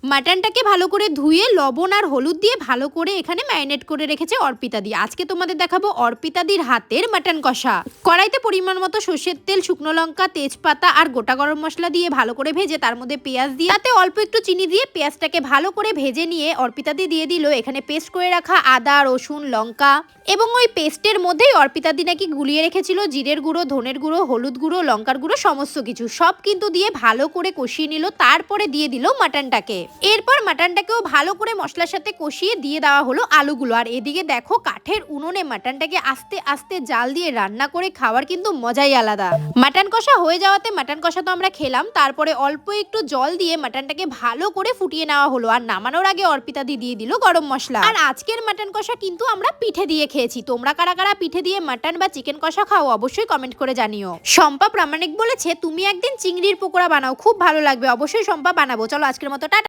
মাটনটাকে ভালো করে ধুয়ে লবণ আর হলুদ দিয়ে ভালো করে এখানে ম্যারিনেট করে রেখেছে অর্পিতা দি। আজকে তোমাদের দেখাবো অর্পিতা দির হাতের মাটন কষা। কড়াইতে পরিমাণ মতো সর্ষের তেল, শুকনো লঙ্কা, তেজপাতা আর গোটা গরম মশলা দিয়ে ভালো করে ভেজে তার মধ্যে পেঁয়াজ দিয়ে তাতে অল্প একটু চিনি দিয়ে পেঁয়াজটাকে ভালো করে ভেজে নিয়ে অর্পিতা দি দিয়ে দিল এখানে পেস্ট করে রাখা আদা, রসুন, লঙ্কা এবং ওই পেস্টের মধ্যেই অর্পিতা দি নাকি গুলিয়ে রেখেছিল জিরের গুঁড়ো, ধনের গুঁড়ো, হলুদ গুঁড়ো, লঙ্কার গুঁড়ো সমস্ত কিছু সব কিন্তু দিয়ে ভালো করে কষিয়ে নিল। তারপরে দিয়ে দিল মাটনটাকে। এরপর মাটনটাকেও ভালো করে মশলার সাথে কষিয়ে দিয়ে দেওয়া হলো আলুগুলো। আর এদিকে দেখো কাঠের উনুনে মাটনটাকে আস্তে আস্তে জাল দিয়ে রান্না করে খাওয়ার কিন্তু মজাই আলাদা। মাটন কষা হয়ে যাওয়াতে মাটন কষা তো আমরা খেলাম, তারপরে অল্প একটু জল দিয়ে মাটনটাকে ভালো করে ফুটিয়ে নেওয়া হলো। আর নামানোর আগে অর্পিতা দি দিয়ে দিল গরম মশলা। আর আজকের মাটন কষা কিন্তু আমরা পিঠে দিয়ে খেয়েছি। তোমরা কারা কারা পিঠে দিয়ে মাটন বা চিকেন কষা খাও অবশ্যই কমেন্ট করে জানিও। শম্পা প্রামাণিক বলেছে তুমি একদিন চিংড়ির পকোড়া বানাও, খুব ভালো লাগবে। অবশ্যই শম্পা বানাবো। চলো আজকের মতো টাটা।